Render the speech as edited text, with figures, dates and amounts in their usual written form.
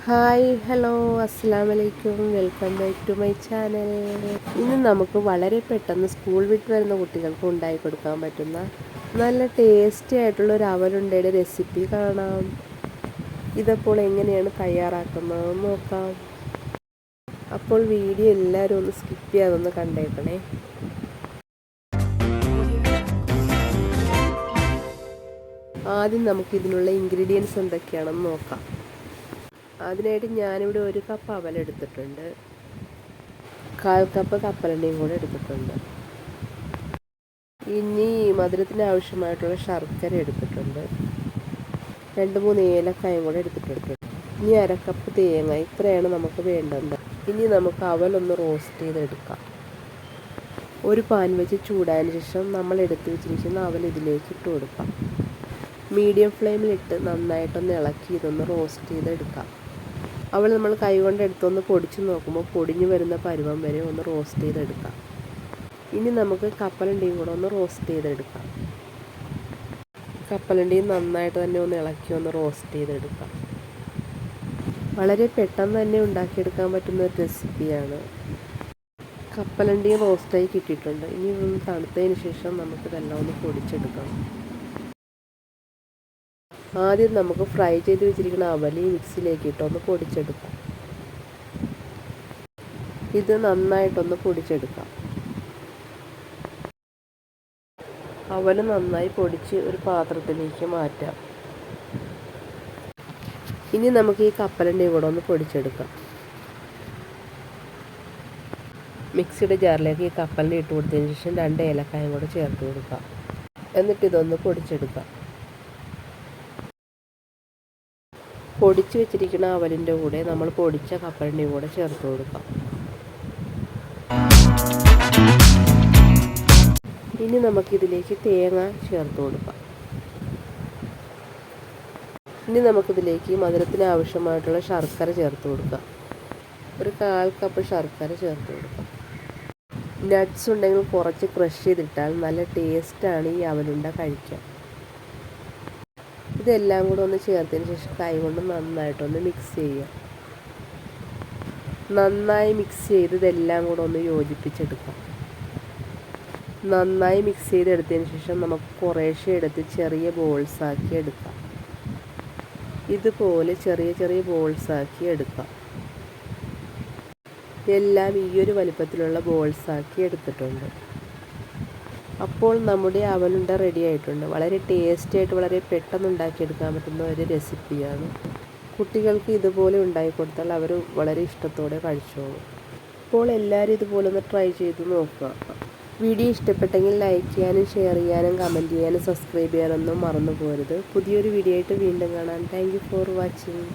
Hi hello അസ്സലാമലൈക്കും, welcome back to my channel. ഇന്ന് നമുക്ക് വളരെ പെട്ടെന്ന് സ്കൂൾ വിട്ട് വരുന്ന കുട്ടികൾക്ക് ഉണ്ടാക്കി കൊടുക്കാൻ പറ്റുന്ന നല്ല ടേസ്റ്റി ആയിട്ടുള്ള ഒരു അവലുണ്ടയുടെ റെസിപ്പി കാണാം. ഇതപ്പോൾ എങ്ങനെയാണ് തയ്യാറാക്കുന്നതെന്ന് നോക്കാം. അപ്പോൾ വീഡിയോ എല്ലാവരും ഒന്ന് സ്കിപ്പ് ചെയ്യാതൊന്ന് കണ്ടേക്കണേ. ആദ്യം നമുക്ക് ഇതിനുള്ള ഇൻഗ്രീഡിയൻസ് എന്തൊക്കെയാണെന്ന് നോക്കാം. അതിനായിട്ട് ഞാനിവിടെ 1 കപ്പ് അവലെടുത്തിട്ടുണ്ട്, 1/4 കപ്പ് കപ്പലണ്ടിയും കൂടെ എടുത്തിട്ടുണ്ട്. ഇനി മധുരത്തിന് ആവശ്യമായിട്ടുള്ള ശർക്കര എടുത്തിട്ടുണ്ട്, 2-3 ഏലക്കായും കൂടെ എടുത്തിട്ടുണ്ട്. ഇനി 1/2 കപ്പ് തേങ്ങ, ഇത്രയാണ് നമുക്ക് വേണ്ടത്. ഇനി നമുക്ക് അവലൊന്ന് റോസ്റ്റ് ചെയ്തെടുക്കാം. ഒരു പാൻ വെച്ച് ചൂടായതിന് ശേഷം നമ്മൾ എടുത്ത് വെച്ചിരിക്കുന്ന അവൽ ഇതിലേക്ക് ഇട്ട് കൊടുക്കാം. മീഡിയം ഫ്ലെയിമിലിട്ട് നന്നായിട്ടൊന്ന് ഇളക്കി ഇതൊന്ന് റോസ്റ്റ് ചെയ്തെടുക്കാം. അവൾ നമ്മൾ കൈകൊണ്ട് എടുത്തൊന്ന് പൊടിച്ച് നോക്കുമ്പോൾ പൊടിഞ്ഞു വരുന്ന പരുവം വരെ ഒന്ന് റോസ്റ്റ് ചെയ്തെടുക്കാം. ഇനി നമുക്ക് കപ്പലണ്ടിയും കൂടെ ഒന്ന് റോസ്റ്റ് ചെയ്തെടുക്കാം. കപ്പലണ്ടിയും നന്നായിട്ട് തന്നെ ഒന്ന് ഇളക്കി ഒന്ന് റോസ്റ്റ് ചെയ്തെടുക്കാം. വളരെ പെട്ടെന്ന് തന്നെ ഉണ്ടാക്കിയെടുക്കാൻ പറ്റുന്ന ഒരു റെസിപ്പിയാണ്. കപ്പലണ്ടിയും റോസ്റ്റായി കിട്ടിയിട്ടുണ്ട്. ഇനി ഒന്ന് തണുത്തതിന് ശേഷം നമുക്കിതെല്ലാം ഒന്ന് പൊടിച്ചെടുക്കണം. ആദ്യം നമുക്ക് ഫ്രൈ ചെയ്ത് വെച്ചിരിക്കുന്ന അവല് മിക്സിയിലേക്ക് ഇട്ടൊന്ന് പൊടിച്ചെടുക്കാം. ഇത് നന്നായിട്ടൊന്ന് പൊടിച്ചെടുക്കാം. അവല് നന്നായി പൊടിച്ച് ഒരു പാത്രത്തിലേക്ക് മാറ്റാം. ഇനി നമുക്ക് ഈ കപ്പലണ്ടിയും കൂടെ ഒന്ന് പൊടിച്ചെടുക്കാം. മിക്സിയുടെ ജാറിലേക്ക് ഈ കപ്പലണ്ടി ഇട്ട് കൊടുത്തതിന് ശേഷം 2 ഏലക്കായും കൂടെ ചേർത്ത് കൊടുക്കാം. എന്നിട്ട് ഇതൊന്ന് പൊടിച്ചെടുക്കാം. പൊടിച്ച് വെച്ചിരിക്കുന്ന അവലിൻ്റെ കൂടെ നമ്മൾ പൊടിച്ച കപ്പലണ്ടിയും കൂടെ ചേർത്ത് കൊടുക്കാം. ഇനി നമുക്കിതിലേക്ക് തേങ്ങ ചേർത്ത് കൊടുക്കാം. ഇനി നമുക്കിതിലേക്ക് മധുരത്തിന് ആവശ്യമായിട്ടുള്ള ശർക്കര ചേർത്ത് കൊടുക്കാം. ഒരു 1/4 കപ്പ് ശർക്കര ചേർത്ത് കൊടുക്കാം. നട്ട്സ് ഉണ്ടെങ്കിൽ കുറച്ച് ക്രഷ് ചെയ്തിട്ടാൽ നല്ല ടേസ്റ്റാണ് ഈ അവലുണ്ട കഴിക്കാൻ. ഇതെല്ലാം കൂടെ ഒന്ന് ചേർത്തതിന് ശേഷം കൈ കൊണ്ട് നന്നായിട്ടൊന്ന് മിക്സ് ചെയ്യുക. നന്നായി മിക്സ് ചെയ്ത് ഇതെല്ലാം കൂടെ ഒന്ന് യോജിപ്പിച്ചെടുക്കാം. നന്നായി മിക്സ് ചെയ്തെടുത്തതിന് ശേഷം നമുക്ക് കുറേശ്ശെ എടുത്ത് ചെറിയ ബോൾസാക്കി എടുക്കാം. ഇതുപോലെ ചെറിയ ചെറിയ ബോൾസാക്കി എടുക്കാം. എല്ലാം ഈ ഒരു വലിപ്പത്തിലുള്ള ബോൾസാക്കി എടുത്തിട്ടുണ്ട്. അപ്പോൾ നമ്മുടെ അവലുണ്ട റെഡി ആയിട്ടുണ്ട്. വളരെ ടേസ്റ്റി ആയിട്ട് വളരെ പെട്ടെന്ന് ഉണ്ടാക്കിയെടുക്കാൻ പറ്റുന്ന ഒരു റെസിപ്പിയാണ്. കുട്ടികൾക്ക് ഇതുപോലെ ഉണ്ടാക്കി കൊടുത്താൽ അവർ വളരെ ഇഷ്ടത്തോടെ കഴിച്ചോളും. അപ്പോൾ എല്ലാവരും ഇതുപോലെ ഒന്ന് ട്രൈ ചെയ്ത് നോക്കുക. വീഡിയോ ഇഷ്ടപ്പെട്ടെങ്കിൽ ലൈക്ക് ചെയ്യാനും ഷെയർ ചെയ്യാനും കമൻറ്റ് ചെയ്യാനും സബ്സ്ക്രൈബ് ചെയ്യാനൊന്നും മറന്നു പോകരുത്. പുതിയൊരു വീഡിയോ ആയിട്ട് വീണ്ടും കാണാം. Thank you for watching.